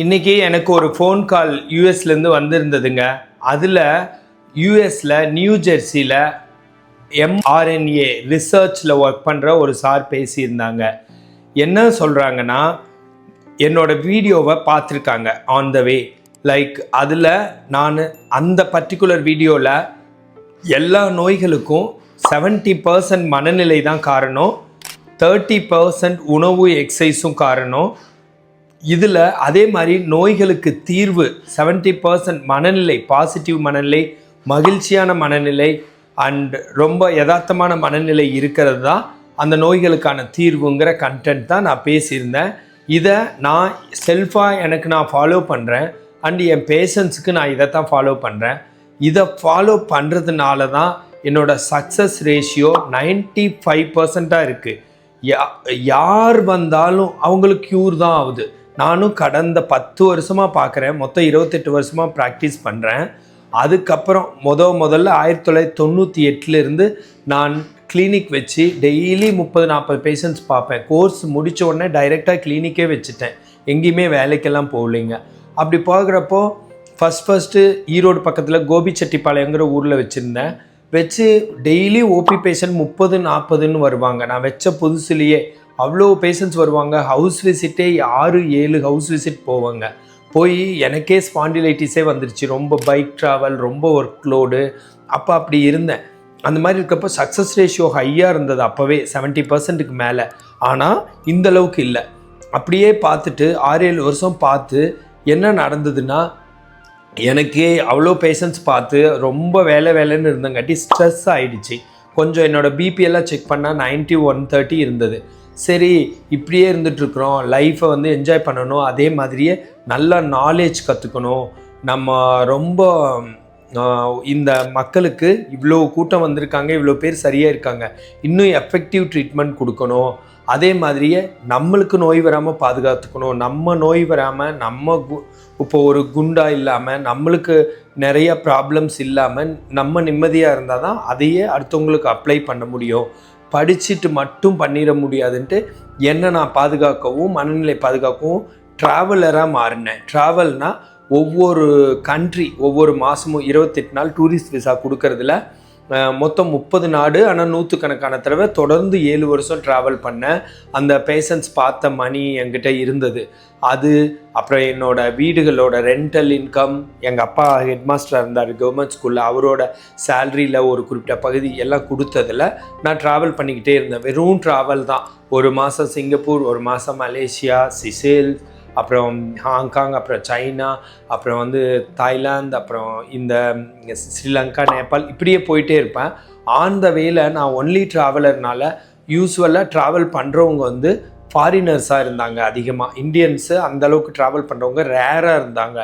இன்றைக்கி எனக்கு ஒரு ஃபோன் கால் யூஎஸ்லேருந்து வந்திருந்ததுங்க. அதில் யூஎஸில் நியூ ஜெர்சியில் mRNA ரிசர்ச்சில் ஒர்க் பண்ணுற ஒரு சார் பேசியிருந்தாங்க. என்ன சொல்கிறாங்கன்னா, என்னோடய வீடியோவை பார்த்துருக்காங்க ஆன் த வே. அதில் நான் அந்த பர்டிகுலர் வீடியோவில் எல்லா நோய்களுக்கும் 70% மனநிலை தான் காரணம், 30% உணவு எக்ஸசைஸும் காரணம். இதில் அதே மாதிரி நோய்களுக்கு தீர்வு 70% மனநிலை, பாசிட்டிவ் மனநிலை, மகிழ்ச்சியான மனநிலை அண்ட் ரொம்ப யதார்த்தமான மனநிலை இருக்கிறது தான் அந்த நோய்களுக்கான தீர்வுங்கிற கண்டென்ட் தான் நான் பேசியிருந்தேன். இதை நான் செல்ஃபாக நான் ஃபாலோ பண்ணுறேன் அண்ட் என் பேஷண்ட்ஸுக்கு நான் இதை தான் ஃபாலோ பண்ணுறேன். இதை ஃபாலோ பண்ணுறதுனால தான் என்னோடய சக்ஸஸ் ரேஷியோ 95% இருக்குது. யார் வந்தாலும் அவங்களுக்கு க்யூர் தான் ஆகுது. நானும் கடந்த 10 வருஷமாக பார்க்குறேன், மொத்தம் 28 வருஷமாக ப்ராக்டிஸ் பண்ணுறேன். அதுக்கப்புறம் முதல்ல 1998 நான் கிளினிக் வச்சு டெய்லி 30-40 பேஷண்ட்ஸ் பார்ப்பேன். கோர்ஸ் முடித்த உடனே டைரெக்டாக கிளினிக்கே வச்சுட்டேன், எங்கேயுமே வேலைக்கெல்லாம் போகலைங்க. அப்படி பார்க்குறப்போ ஃபஸ்ட்டு ஈரோடு பக்கத்தில் கோபிச்செட்டிப்பாளையங்கிற ஊரில் வச்சுருந்தேன். வச்சு டெய்லி ஓபி பேஷண்ட் 30-40ன்னு வருவாங்க. நான் வச்ச புதுசுலேயே அவ்வளோ பேஷண்ட்ஸ் வருவாங்க. ஹவுஸ் விசிட்டே 6-7 ஹவுஸ் விசிட் போவாங்க. போய் எனக்கே ஸ்பாண்டிலைட்டிஸே வந்துருச்சு. ரொம்ப பைக் ட்ராவல், ரொம்ப ஒர்க் லோடு. அப்படி இருந்தேன். அந்த மாதிரி இருக்கப்போ சக்ஸஸ் ரேஷியோ ஹையாக இருந்தது அப்போவே, 70%க்கு மேலே. ஆனால் இந்தளவுக்கு இல்லை. அப்படியே பார்த்துட்டு 6-7 வருஷம் பார்த்து என்ன நடந்ததுன்னா, எனக்கே அவ்வளோ பேஷண்ட்ஸ் பார்த்து ரொம்ப வேலைன்னு இருந்தங்காட்டி ஸ்ட்ரெஸ் ஆகிடுச்சு. கொஞ்சம் என்னோடய பிபிஎல்லாம் செக் பண்ணால் 90-130 இருந்தது. சரி, இப்படியே இருந்துகிட்ருக்குறோம், லைஃப்பை என்ஜாய் பண்ணணும், அதே மாதிரியே நல்லா நாலேஜ் கற்றுக்கணும். நம்ம ரொம்ப இந்த மக்களுக்கு இவ்வளோ கூட்டம் வந்திருக்காங்க, இவ்வளோ பேர் சரியாக இருக்காங்க, இன்னும் எஃபெக்டிவ் ட்ரீட்மெண்ட் கொடுக்கணும். அதே மாதிரியே நம்மளுக்கு நோய் வராமல் பாதுகாத்துக்கணும். நம்ம நோய் வராமல், இப்போ ஒரு குண்டா இல்லாமல், நம்மளுக்கு நிறைய ப்ராப்ளம்ஸ் இல்லாமல் நம்ம நிம்மதியாக இருந்தால் தான் அதையே அடுத்தவங்களுக்கு அப்ளை பண்ண முடியும். படிச்சுட்டு மட்டும் பண்ணிட முடியாதுன்ட்டு என்னை நான் பாதுகாக்கவும், மனநிலை பாதுகாக்கவும் ட்ராவலராக மாறினேன். ட்ராவல்னால் ஒவ்வொரு கண்ட்ரி ஒவ்வொரு மாதமும் 28 நாள் டூரிஸ்ட் விசா கொடுக்கறதுல மொத்தம் 30 நாடு, ஆனால் 100கணக்கான தடவை தொடர்ந்து 7 வருஷம் ட்ராவல் பண்ணேன். அந்த பேஷண்ட்ஸ் பார்த்த மணி என்கிட்ட இருந்தது. அது அப்புறம் என்னோடய வீடுகளோட ரெண்டல் இன்கம், எங்கள் அப்பா ஹெட் மாஸ்டராக இருந்தார் கவர்மெண்ட் ஸ்கூலில், அவரோட சேலரியில் ஒரு குறிப்பிட்ட பகுதி எல்லாம் கொடுத்ததில் நான் ட்ராவல் பண்ணிக்கிட்டே இருந்தேன். வெறும் ட்ராவல் தான். ஒரு மாதம் சிங்கப்பூர், ஒரு மாதம் மலேசியா, சிசேல், அப்புறம் ஹாங்காங், அப்புறம் சைனா, அப்புறம் தாய்லாந்து, அப்புறம் இந்த ஸ்ரீலங்கா, நேபாள், இப்படியே போயிட்டே இருப்பேன். ஆன் த வேல நான் ஒன்லி ட்ராவலர்னால யூஸ்வலாக ட்ராவல் பண்ணுறவங்க ஃபாரினர்ஸாக இருந்தாங்க அதிகமாக. இந்தியன்ஸு அந்தளவுக்கு ட்ராவல் பண்ணுறவங்க ரேராக இருந்தாங்க.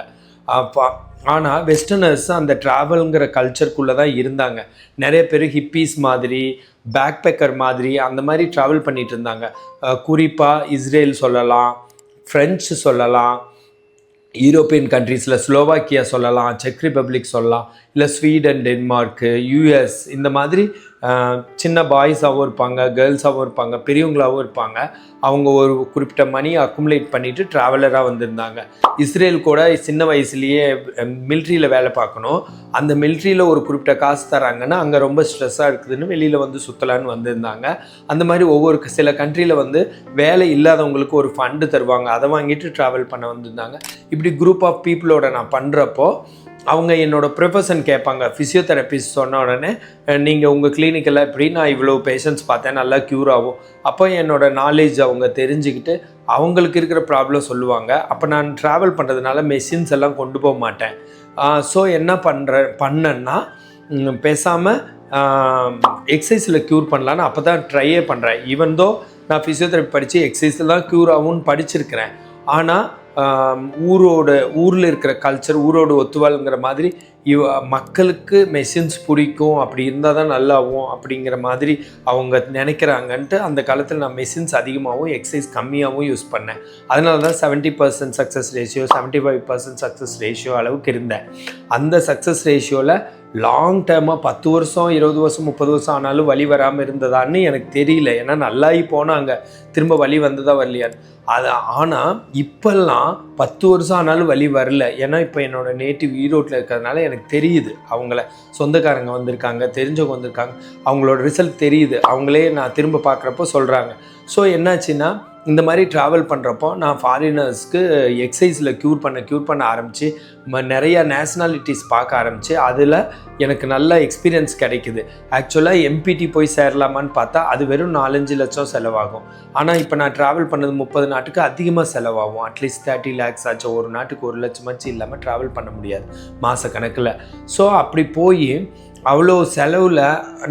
ஆனால் வெஸ்டர்னர்ஸ் அந்த ட்ராவலுங்கிற கல்ச்சருக்குள்ளே தான் இருந்தாங்க. நிறைய பேர் ஹிப்பீஸ் மாதிரி, பேக் பேக்கர் மாதிரி அந்த மாதிரி ட்ராவல் பண்ணிகிட்டு இருந்தாங்க. குறிப்பாக இஸ்ரேல் சொல்லலாம், ஃப்ரெஞ்சு சொல்லலாம், யூரோப்பியன் கண்ட்ரீஸில் ஸ்லோவாக்கியா சொல்லலாம், செக் ரிப்பப்ளிக் சொல்லலாம், இல்லை ஸ்வீடன், டென்மார்க்கு, யூஎஸ், இந்த மாதிரி சின்ன பாய்ஸாகவும் இருப்பாங்க, கேர்ள்ஸாகவும் இருப்பாங்க, பெரியவங்களாகவும் இருப்பாங்க. அவங்க ஒரு குறிப்பிட்ட மணி அக்குமுலேட் பண்ணிவிட்டு ட்ராவலராக வந்திருந்தாங்க. இஸ்ரேல் கூட சின்ன வயசுலேயே மிலிட்ரியில் வேலை பார்க்கணும். அந்த மிலிட்ரியில் ஒரு குறிப்பிட்ட காசு தராங்கன்னா அங்கே ரொம்ப ஸ்ட்ரெஸ்ஸாக இருக்குதுன்னு வெளியில் சுற்றலான்னு வந்திருந்தாங்க. அந்த மாதிரி ஒவ்வொரு சில கண்ட்ரியில் வேலை இல்லாதவங்களுக்கு ஒரு ஃபண்டு தருவாங்க, அதை வாங்கிட்டு ட்ராவல் பண்ண வந்திருந்தாங்க. இப்படி குரூப் ஆஃப் பீப்புளோட நான் பண்ணுறப்போ அவங்க என்னோடய ப்ரொஃபஷன் கேட்பாங்க. ஃபிசியோதெரபிஸ்ட் சொன்ன உடனே, நீங்கள் உங்கள் கிளினிக்கில் இப்படி நான் இவ்வளோ பேஷண்ட்ஸ் பார்த்தேன், நல்லா க்யூர் ஆகும். அப்போ என்னோடய நாலேஜ் அவங்க தெரிஞ்சுக்கிட்டு அவங்களுக்கு இருக்கிற ப்ராப்ளம் சொல்லுவாங்க. அப்போ நான் ட்ராவல் பண்ணுறதுனால மெஷின்ஸ் எல்லாம் கொண்டு போக மாட்டேன். ஸோ என்ன பண்ணேன்னா, பேசாமல் எக்ஸசைஸில் க்யூர் பண்ணலான்னு அப்போ தான் ட்ரையே பண்ணுறேன். ஈவன் தோ நான் ஃபிசியோதெரப்பி படித்து எக்ஸசைஸில் தான் க்யூர் ஆகும்னு படிச்சிருக்கிறேன். ஆனால் ஊரில் இருக்கிற கல்ச்சர், ஊரோடு ஒத்துவாளுங்கிற மாதிரி மக்களுக்கு மெஷின்ஸ் பிடிக்கும், அப்படி இருந்தால் தான் நல்லாவும் அப்படிங்கிற மாதிரி அவங்க நினைக்கிறாங்கன்ட்டு அந்த காலத்தில் நான் மெஷின்ஸ் அதிகமாகவும் எக்ஸசைஸ் கம்மியாகவும் யூஸ் பண்ணேன். அதனால தான் 70% சக்ஸஸ் ரேஷியோ, 75% சக்ஸஸ் ரேஷியோ அளவுக்கு இருந்தேன். அந்த சக்ஸஸ் ரேஷியோவில் லாங் டேர்மாக 10 வருஷம் 20 வருஷம் 30 வருஷம் ஆனாலும் வலி வராமல் இருந்ததான்னு எனக்கு தெரியல. ஏன்னா நல்லாகி போனாங்க, திரும்ப வலி வந்ததா வரலையான்னு. அது ஆனால் இப்போல்லாம் 10 வருஷம் ஆனாலும் வலி வரல. ஏன்னா இப்போ என்னோடய நேட்டிவ் ஈரோட்டில் இருக்கிறதுனால எனக்கு தெரியுது. அவங்கள சொந்தக்காரங்க வந்திருக்காங்க, தெரிஞ்சவங்க வந்திருக்காங்க, அவங்களோட ரிசல்ட் தெரியுது. அவங்களே நான் திரும்ப பார்க்குறப்போ சொல்கிறாங்க. ஸோ என்னாச்சுன்னா இந்த மாதிரி ட்ராவல் பண்ணுறப்போ நான் ஃபாரினர்ஸ்க்கு எக்ஸசைஸில் க்யூர் பண்ண ஆரம்பித்து நிறையா நேஷ்னாலிட்டிஸ் பார்க்க ஆரம்பித்து அதில் எனக்கு நல்ல எக்ஸ்பீரியன்ஸ் கிடைக்குது. ஆக்சுவலாக எம்பிடி போய் சேரலாமான்னு பார்த்தா அது வெறும் 4-5 லட்சம் செலவாகும். ஆனால் இப்போ நான் ட்ராவல் பண்ணது 30 நாட்டுக்கு அதிகமாக செலவாகும். அட்லீஸ்ட் 30 lakhs ஆச்சும். ஒரு நாட்டுக்கு 1 லட்சமாச்சும் இல்லாமல் ட்ராவல் பண்ண முடியாது மாத கணக்கில். ஸோ அப்படி போய் அவ்வளோ செலவில்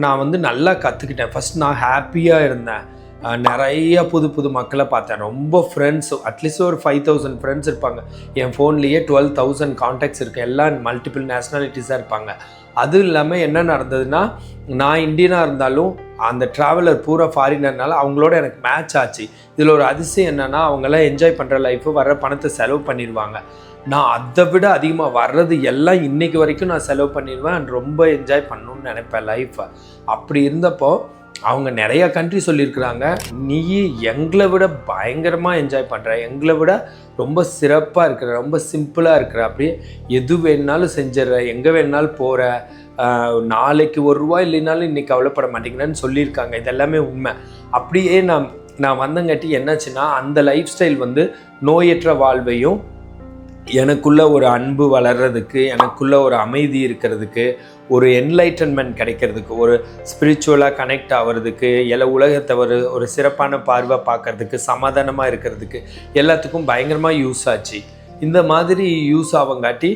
நான் நல்லா கற்றுக்கிட்டேன். ஃபஸ்ட் நான் ஹாப்பியாக இருந்தேன். நிறைய புது மக்களை பார்த்தேன். ரொம்ப ஃப்ரெண்ட்ஸ், அட்லீஸ்ட் ஒரு 5000 ஃப்ரெண்ட்ஸ் இருப்பாங்க. என் ஃபோன்லேயே 12,000 கான்டாக்ட்ஸ் இருக்குது. எல்லாம் மல்டிபிள் நேஷ்னாலிட்டிஸாக இருப்பாங்க. அதுவும் இல்லாமல் என்ன நடந்ததுன்னா, நான் இந்தியனாக இருந்தாலும் அந்த ட்ராவலர் பூரா ஃபாரினர்னால அவங்களோட எனக்கு மேட்ச் ஆச்சு. இதில் ஒரு அதிசயம் என்னென்னா, அவங்களாம் என்ஜாய் பண்ணுற லைஃபு, வர்ற பணத்தை செலவு பண்ணிடுவாங்க. நான் அதை விட அதிகமாக வர்றது எல்லாம் இன்றைக்கி வரைக்கும் நான் செலவு பண்ணிடுவேன். ரொம்ப என்ஜாய் பண்ணணுன்னு நினைப்பேன் லைஃப்பை. அப்படி இருந்தப்போ அவங்க நிறையா கண்ட்ரி சொல்லியிருக்கிறாங்க, நீ எங்களை விட பயங்கரமாக என்ஜாய் பண்ணுற, எங்களை விட ரொம்ப சிறப்பாக இருக்கிற, ரொம்ப சிம்பிளாக இருக்கிற, அப்படியே எது வேணுனாலும் செஞ்சிடற, எங்கே வேணுனாலும் போகிற, நாளைக்கு ₹1 இல்லைனாலும் இன்றைக்கி கவலைப்பட மாட்டேங்கிறேன்னு சொல்லியிருக்காங்க. இதெல்லாமே உண்மை. அப்படியே நான் வந்தங்காட்டி என்னாச்சுன்னா, அந்த லைஃப் ஸ்டைல் நோயற்ற வாழ்வையும், எனக்குள்ள ஒரு அன்பு வளர்கிறதுக்கு, எனக்குள்ள ஒரு அமைதி இருக்கிறதுக்கு, ஒரு என்லைட்டன்மெண்ட் கிடைக்கிறதுக்கு, ஒரு ஸ்பிரிச்சுவலாக கனெக்ட் ஆகிறதுக்கு, உலகத்தை ஒரு சிறப்பான பார்வை பார்க்கறதுக்கு, சமாதானமாக இருக்கிறதுக்கு, எல்லாத்துக்கும் பயங்கரமாக யூஸ் ஆச்சு. இந்த மாதிரி யூஸ் ஆகங்காட்டி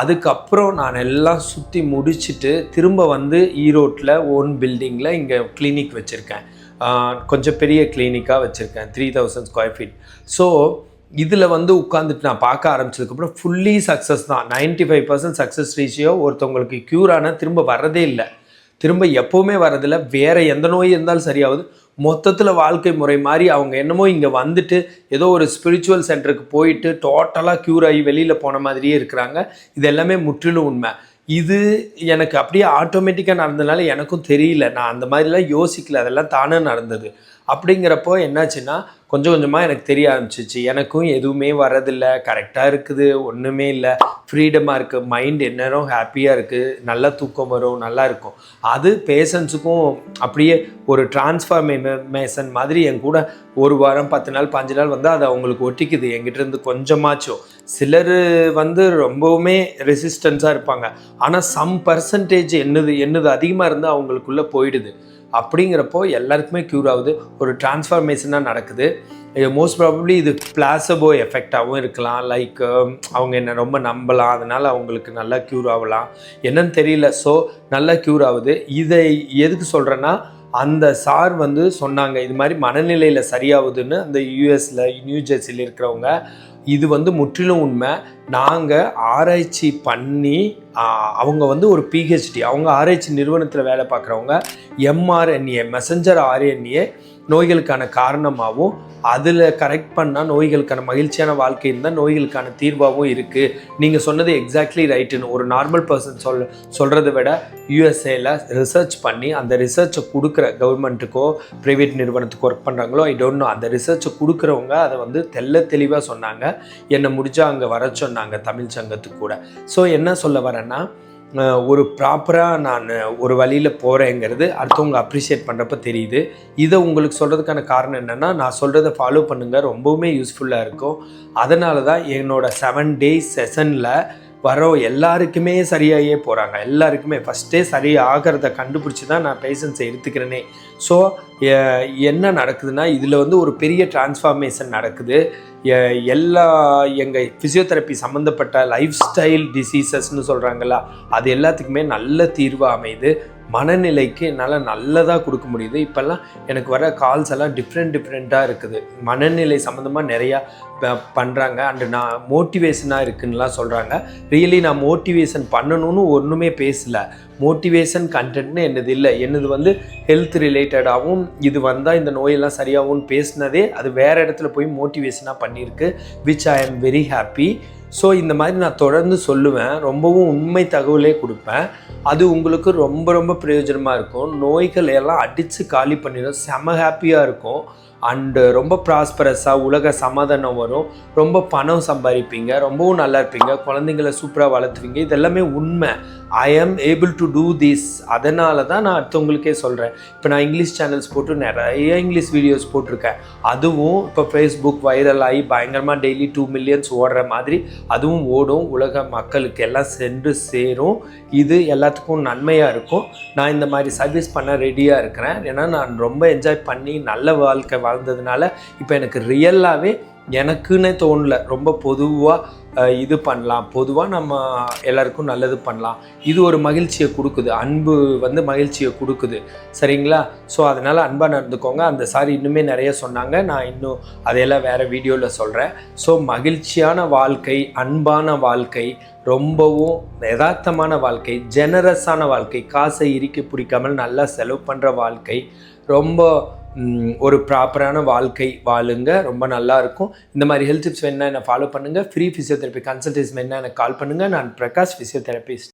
அதுக்கப்புறம் நான் எல்லாம் சுற்றி முடிச்சுட்டு திரும்ப ஈரோட்டில் ஓன் பில்டிங்கில் இங்கே கிளினிக் வச்சுருக்கேன். கொஞ்சம் பெரிய கிளினிக்காக வச்சுருக்கேன், 3000 square feet. ஸோ இதில் உட்காந்துட்டு நான் பார்க்க ஆரம்பிச்சதுக்கப்புறம் ஃபுல்லி சக்ஸஸ் தான். 95% சக்ஸஸ் ரேஷியோ. ஒருத்தவங்களுக்கு க்யூர் ஆனால் திரும்ப வர்றதே இல்லை, திரும்ப எப்போவுமே வர்றதில்லை. வேறு எந்த நோய் இருந்தாலும் சரியாகுது. மொத்தத்தில் வாழ்க்கை முறை மாதிரி அவங்க என்னமோ இங்கே வந்துட்டு ஏதோ ஒரு ஸ்பிரிச்சுவல் சென்டருக்கு போயிட்டு டோட்டலாக க்யூர் ஆகி வெளியில் போன மாதிரியே இருக்கிறாங்க. இது எல்லாமே முற்றிலும் உண்மை. இது எனக்கு அப்படியே ஆட்டோமேட்டிக்காக நடந்ததுனால எனக்கும் தெரியல, நான் அந்த மாதிரிலாம் யோசிக்கல, அதெல்லாம் தானே நடந்தது. அப்படிங்கிறப்போ என்னாச்சுன்னா கொஞ்சம் கொஞ்சமாக எனக்கு தெரிய ஆரம்பிச்சிச்சு, எனக்கும் எதுவுமே வரதில்லை, கரெக்டாக இருக்குது, ஒன்றுமே இல்லை, ஃப்ரீடமாக இருக்குது, மைண்ட் எந்நேரம் ஹாப்பியாக இருக்குது, நல்லா தூக்கம் வரும், நல்லா இருக்கும். அது பேஷண்ட்ஸுக்கும் அப்படியே ஒரு டிரான்ஸ்ஃபார்மேஷன் மாதிரி என் கூட 1 வாரம் 10 நாள் 5 நாள் அது அவங்களுக்கு ஒட்டிக்குது என்கிட்டேருந்து கொஞ்சமாச்சும். சிலர் ரொம்பவுமே ரெசிஸ்டன்ஸாக இருப்பாங்க, ஆனால் சம் பர்சன்டேஜ் என்னது அதிகமாக இருந்தால் அவங்களுக்குள்ளே போயிடுது. அப்படிங்கிறப்போ எல்லாருக்குமே க்யூர் ஆகுது, ஒரு டிரான்ஸ்ஃபார்மேஷனாக நடக்குது. மோஸ்ட் ப்ராபப்ளி இது பிளாசபோ எஃபெக்டாகவும் இருக்கலாம். லைக் அவங்க என்ன ரொம்ப நம்பலாம், அதனால் அவங்களுக்கு நல்லா க்யூர் ஆகலாம், என்னன்னு தெரியல. ஸோ நல்லா க்யூர் ஆகுது. இதை எதுக்கு சொல்கிறேன்னா, அந்த சார் சொன்னாங்க இது மாதிரி மனநிலையில் சரியாகுதுன்னு. அந்த யூஎஸில் நியூ ஜெர்சியில் இருக்கிறவங்க, இது முற்றிலும் உண்மை. நாங்கள் ஆராய்ச்சி பண்ணி அவங்க ஒரு பிஹெச்டி, அவங்க ஆராய்ச்சி நிறுவனத்தில் வேலை பார்க்குறவங்க, mRNA மெசஞ்சர் RNA நோய்களுக்கான காரணமாகவும், அதில் கரெக்ட் பண்ணால் நோய்களுக்கான மகிழ்ச்சியான வாழ்க்கை இருந்தால் நோய்களுக்கான தீர்வாகவும் இருக்குது. நீங்கள் சொன்னது எக்ஸாக்ட்லி ரைட்டுன்னு. ஒரு நார்மல் பர்சன் சொல்கிறத விட யூஎஸ்ஏல ரிசர்ச் பண்ணி அந்த ரிசர்ச்சை கொடுக்குற கவர்மெண்ட்டுக்கோ ப்ரைவேட் நிறுவனத்துக்கு ஒர்க் பண்ணுறாங்களோ ஐ டோன்ட் நோ, அந்த ரிசர்ச்சை கொடுக்குறவங்க அதை தெளிவாக சொன்னாங்க. என்னை முடிஞ்சா அங்கே வர சொன்னாங்க தமிழ் சங்கத்துக்கு கூட. ஸோ என்ன சொல்ல வரேன்னா, ஒரு ப்ராப்பராக நான் ஒரு வழியில் போகிறேங்கிறது அடுத்தவங்க அப்ரிஷியேட் பண்ணுறப்ப தெரியுது. இதை உங்களுக்கு சொல்கிறதுக்கான காரணம் என்னென்னா, நான் சொல்கிறத ஃபாலோ பண்ணுங்கள், ரொம்பவுமே யூஸ்ஃபுல்லாக இருக்கும். அதனால தான் என்னோடய 7 days செஷனில் எல்லாருக்குமே சரியாகியே போகிறாங்க. எல்லாருக்குமே ஃபஸ்ட்டே சரியாகிறத கண்டுபிடிச்சி தான் நான் பேஷண்ட்ஸை எடுத்துக்கிறேனே. ஸோ என்ன நடக்குதுன்னா, இதில் ஒரு பெரிய டிரான்ஸ்ஃபார்மேஷன் நடக்குது. எங்கள் ஃபிசியோதெரப்பி சம்மந்தப்பட்ட லைஃப் ஸ்டைல் டிசீசஸ்ன்னு சொல்கிறாங்களா, அது எல்லாத்துக்குமே நல்ல தீர்வாக அமையுது. மனநிலைக்கு என்னால் நல்லதாக கொடுக்க முடியுது. இப்போல்லாம் எனக்கு வர கால்ஸ் எல்லாம் டிஃப்ரெண்ட்டாக இருக்குது. மனநிலை சம்மந்தமாக நிறையா பண்ணுறாங்க. அண்டு நான் மோட்டிவேஷனாக இருக்குன்னுலாம் சொல்கிறாங்க. ரியலி நான் மோட்டிவேஷன் பண்ணணும்னு ஒன்றுமே பேசலை. மோட்டிவேஷன் கண்டென்ட்னு என்னது இல்லை, என்னது ஹெல்த் ரிலேட்டடாகவும் இது வந்தால் இந்த நோயெல்லாம் சரியாகும்னு பேசினதே அது வேறு இடத்துல போய் மோட்டிவேஷனாக பண்ணியிருக்கு. Which I am very happy. So இந்த மாதிரி நான் தொடர்ந்து சொல்லுவேன், ரொம்பவும் உண்மை தகவலே கொடுப்பேன். அது உங்களுக்கு ரொம்ப ரொம்ப பிரயோஜனமாக இருக்கும். நோய்கள் எல்லாம் அடித்து காலி பண்ணிடும், செம ஹாப்பியாக இருக்கும். அண்டு ரொம்ப ப்ராஸ்பரஸாக உலக சமாதானம் வரும், ரொம்ப பணம் சம்பாதிப்பீங்க, ரொம்பவும் நல்லா இருப்பீங்க, குழந்தைங்கள சூப்பராக வளர்த்துவீங்க. இதெல்லாமே உண்மை. ஐ ஆம் ஏபிள் டு டூ திஸ். அதனால தான் நான் அடுத்தவங்களுக்கே சொல்கிறேன். இப்போ நான் இங்கிலீஷ் சேனல்ஸ் போட்டு நிறைய இங்கிலீஷ் வீடியோஸ் போட்டிருக்கேன். அதுவும் இப்போ ஃபேஸ்புக் வைரல் ஆகி பயங்கரமாக டெய்லி 2 மில்லியன்ஸ் ஓடுற மாதிரி அதுவும் ஓடும். உலக மக்களுக்கு எல்லாம் சென்று சேரும். இது எல்லாத்துக்கும் நன்மையாக இருக்கும். நான் இந்த மாதிரி சர்வீஸ் பண்ண ரெடியாக இருக்கிறேன். ஏன்னா நான் ரொம்ப என்ஜாய் பண்ணி நல்ல வாழ்க்கை வாழ்ந்ததுனால இப்போ எனக்கு ரியலாகவே எனக்குன்னே தோணல, ரொம்ப பொதுவாக இது பண்ணலாம், பொதுவாக நம்ம எல்லாருக்கும் நல்லது பண்ணலாம். இது ஒரு மகிழ்ச்சியை கொடுக்குது, அன்பு வந்து மகிழ்ச்சியை கொடுக்குது. சரிங்களா? ஸோ அதனால் அன்பாக நடந்துக்கோங்க. அந்த சார் இன்னுமே நிறைய சொன்னாங்க, நான் இன்னும் அதையெல்லாம் வேறு வீடியோவில் சொல்கிறேன். ஸோ மகிழ்ச்சியான வாழ்க்கை, அன்பான வாழ்க்கை, ரொம்பவும் யதார்த்தமான வாழ்க்கை, ஜெனரஸான வாழ்க்கை, காசை இறுக்கி பிடிக்காமல் நல்லா செலவு பண்ணுற வாழ்க்கை, ரொம்ப ஒரு ப்ராப்பரான வாழ்க்கை வாழுங்க. ரொம்ப நல்லாயிருக்கும். இந்த மாதிரி ஹெல்த் டிப்ஸ் வேணுன்னா என்னை ஃபாலோ பண்ணுங்கள். ஃப்ரீ ஃபிசியோதெரப்பி கன்சல்டேஷன் வேணுன்னா எனக்கு கால் பண்ணுங்கள். நான் பிரகாஷ் ஃபிசியோதெரபிஸ்ட்.